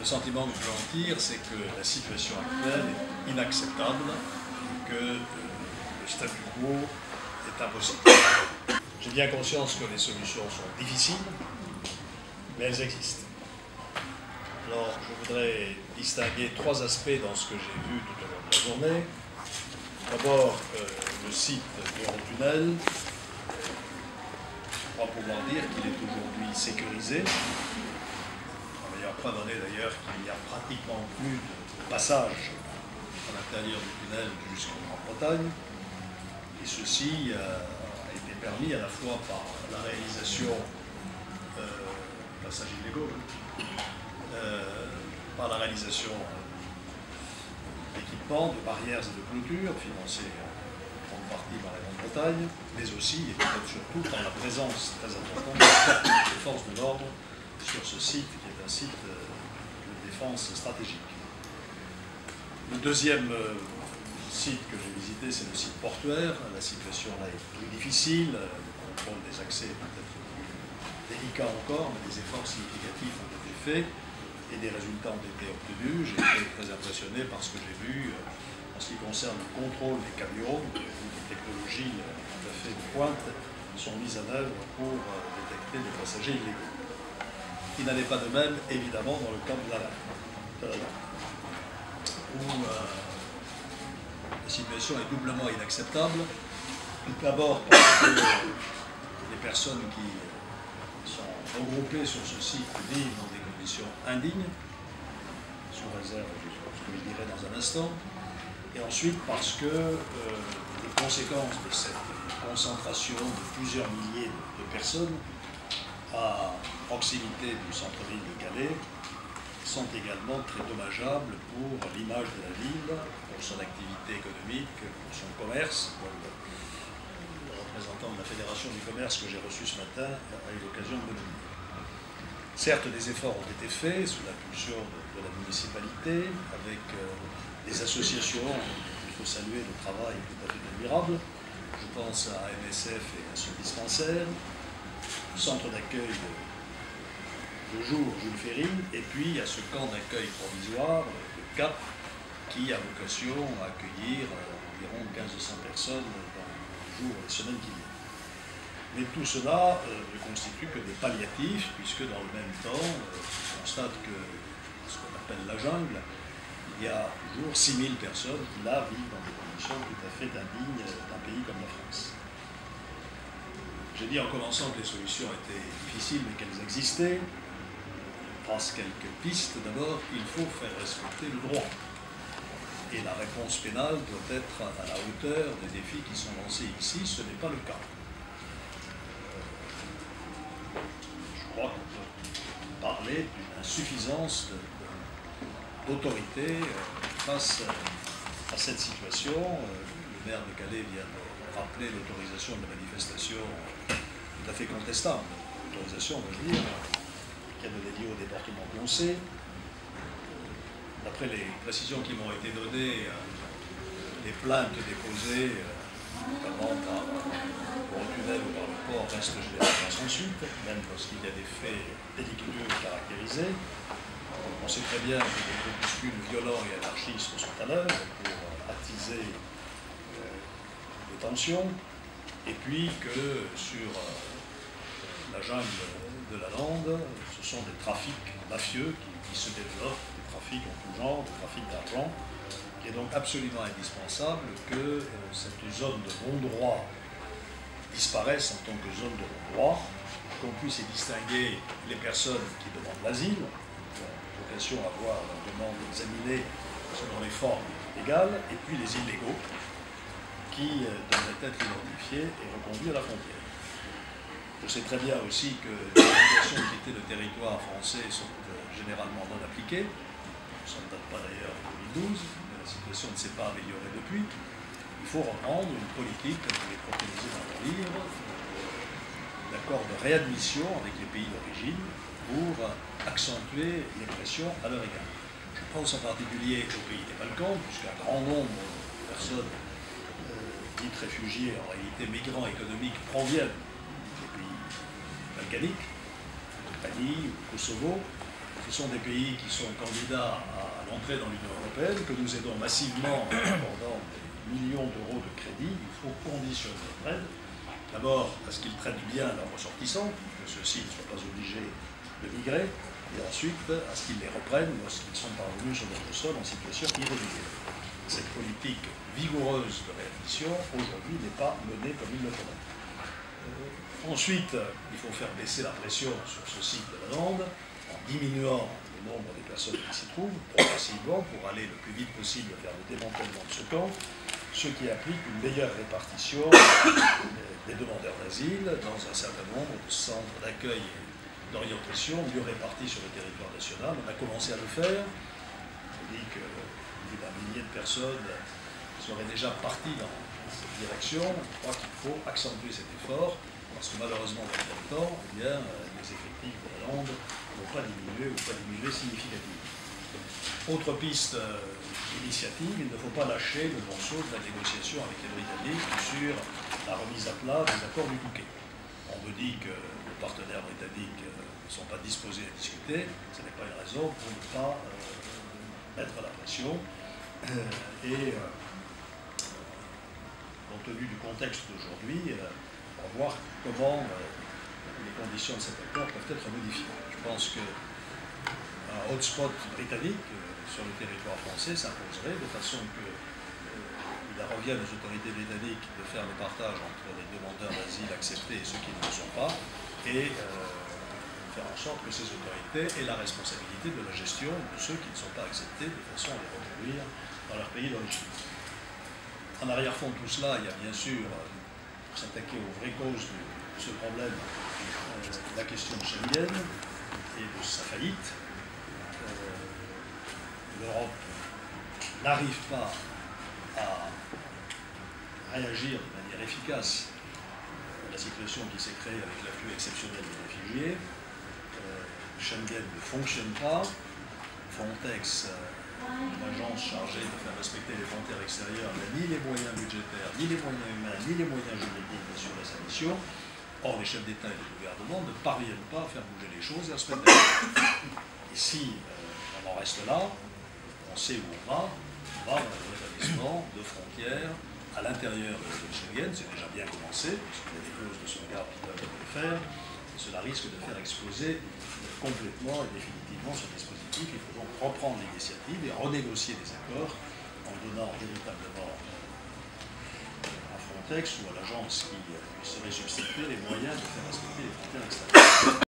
Le sentiment que j'en tire, c'est que la situation actuelle est inacceptable et que le statu quo est impossible. J'ai bien conscience que les solutions sont difficiles, mais elles existent. Alors, je voudrais distinguer trois aspects dans ce que j'ai vu tout au long de la journée. D'abord, le site d'Eurotunnel. Je crois pouvoir dire qu'il est aujourd'hui sécurisé. La meilleure preuve en est d'ailleurs qu'il n'y a pratiquement plus de passage à l'intérieur du tunnel jusqu'en Grande-Bretagne. Et ceci a été permis à la fois par la réalisation passages illégaux, par la réalisation d'équipements, de barrières et de clôtures financés en grande partie par la Grande-Bretagne, mais aussi et peut-être surtout par la présence très importante des forces de l'ordre sur ce site qui est un site de défense stratégique. Le deuxième site que j'ai visité, c'est le site portuaire. La situation là est plus difficile, le contrôle des accès est peut-être plus délicat encore, mais des efforts significatifs ont été faits et des résultats ont été obtenus. J'ai été très impressionné par ce que j'ai vu en ce qui concerne le contrôle des camions, où des technologies tout à fait de pointe sont mises en œuvre pour détecter des passagers illégaux. Il n'en est pas de même, évidemment, dans le cas de la où la situation est doublement inacceptable. D'abord parce que les personnes qui sont regroupées sur ce site vivent dans des conditions indignes, sous réserve de ce que je dirai dans un instant, et ensuite parce que les conséquences de cette concentration de plusieurs milliers de personnes à proximité du centre-ville de Calais sont également très dommageables pour l'image de la ville, pour son activité économique, pour son commerce. Le représentant de la Fédération du commerce que j'ai reçu ce matin a eu l'occasion de le dire. Certes, des efforts ont été faits sous l'impulsion de la municipalité, avec des associations. Il faut saluer le travail tout à fait admirable. Je pense à MSF et à ce dispensaire, centre d'accueil de jour Jules Ferry, et puis à ce camp d'accueil provisoire de Cap, qui a vocation à accueillir environ 1500 personnes dans les jours et les semaines qui viennent. Mais tout cela ne constitue que des palliatifs, puisque dans le même temps, on constate que ce qu'on appelle la jungle, il y a toujours 6000 personnes qui là vivent dans des conditions tout à fait indignes d'un pays comme la France. J'ai dit en commençant que les solutions étaient difficiles, mais qu'elles existaient. Je passe quelques pistes. D'abord, il faut faire respecter le droit. Et la réponse pénale doit être à la hauteur des défis qui sont lancés ici. Ce n'est pas le cas. Je crois qu'on peut parler d'une insuffisance d'autorité face à cette situation. Le maire de Calais vient de rappeler l'autorisation de la manifestation tout à fait contestable. L'autorisation, on veut dire, qui a donné lieu au département de Moncey. D'après les précisions qui m'ont été données, les plaintes déposées, notamment par Eurotunnel ou par le port, restent généralement sans suite, même lorsqu'il y a des faits délictueux caractérisés. On sait très bien que des groupuscules violents et anarchistes sont à l'œuvre pour attiser les tensions, et puis que sur la jungle de la Lande, ce sont des trafics mafieux qui se développent, des trafics en tout genre, des trafics d'argent, qui est donc absolument indispensable que cette zone de bon-droit disparaisse en tant que zone de bon-droit, qu'on puisse y distinguer les personnes qui demandent l'asile, qui ont vocation à voir leur demande examinée selon les formes légales, et puis les illégaux, qui devraient être identifiés et reconduits à la frontière. Je sais très bien aussi que les obligations de quitter le territoire français sont généralement non appliquées. Ça ne date pas d'ailleurs de 2012, mais la situation ne s'est pas améliorée depuis. Il faut reprendre une politique, comme je l'ai préconisé dans mon livre, d'accord de réadmission avec les pays d'origine pour accentuer les pressions à leur égard. Je pense en particulier aux pays des Balkans, puisqu'un grand nombre de personnes dites réfugiées, en réalité migrants économiques, proviennent balkanique, Albanie ou Kosovo, Ce sont des pays qui sont candidats à l'entrée dans l'Union européenne, que nous aidons massivement en accordant des millions d'euros de crédit. Il faut conditionner notre aide. D'abord, à ce qu'ils traitent bien leurs ressortissants, que ceux-ci ne soient pas obligés de migrer, et ensuite à ce qu'ils les reprennent lorsqu'ils sont parvenus sur notre sol en situation irrégulière. Cette politique vigoureuse de réadmission, aujourd'hui, n'est pas menée comme il le faudrait. Ensuite, il faut faire baisser la pression sur ce site de la Lande en diminuant le nombre des personnes qui s'y trouvent progressivement pour aller le plus vite possible vers le démantèlement de ce camp, ce qui implique une meilleure répartition des demandeurs d'asile dans un certain nombre de centres d'accueil et d'orientation mieux répartis sur le territoire national. On a commencé à le faire. On dit que plus d'un millier de personnes seraient déjà parties dans cette direction. Je crois qu'il faut accentuer cet effort parce que malheureusement dans le même temps, eh bien, les effectifs de la Lande n'ont pas diminué ou pas diminué significativement. Autre piste d'initiative, il ne faut pas lâcher le morceau de la négociation avec les Britanniques sur la remise à plat des accords du Touquet. On me dit que les partenaires britanniques ne sont pas disposés à discuter, ce n'est pas une raison pour ne pas mettre la pression. Compte tenu du contexte d'aujourd'hui, on va voir comment les conditions de cet accord peuvent être modifiées. Je pense qu'un hotspot britannique sur le territoire français s'imposerait de façon qu'il revienne aux autorités britanniques de faire le partage entre les demandeurs d'asile acceptés et ceux qui ne le sont pas, et faire en sorte que ces autorités aient la responsabilité de la gestion de ceux qui ne sont pas acceptés, de façon à les reconduire dans leur pays d'origine. En arrière-fond de tout cela, il y a bien sûr, pour s'attaquer aux vraies causes de ce problème, la question de Schengen et de sa faillite. L'Europe n'arrive pas à réagir de manière efficace à la situation qui s'est créée avec l'afflux exceptionnel des réfugiés. Schengen ne fonctionne pas. Frontex, l'agence chargée de faire respecter les frontières extérieures, n'a ni les moyens budgétaires, ni les moyens humains, ni les moyens juridiques d'assurer sa mission. Or, les chefs d'État et de gouvernement ne parviennent pas à faire bouger les choses et à se mettre d'accord. Et si on en reste là, on sait où on va dans le rétablissement de frontières à l'intérieur de Schengen. C'est déjà bien commencé, puisqu'il y a des clauses de sauvegarde qui peuvent le faire. Cela risque de faire exploser complètement et définitivement ce dispositif. Il faut donc reprendre l'initiative et renégocier les accords en donnant véritablement à Frontex ou à l'agence qui serait substituée les moyens de faire respecter les frontières extérieures.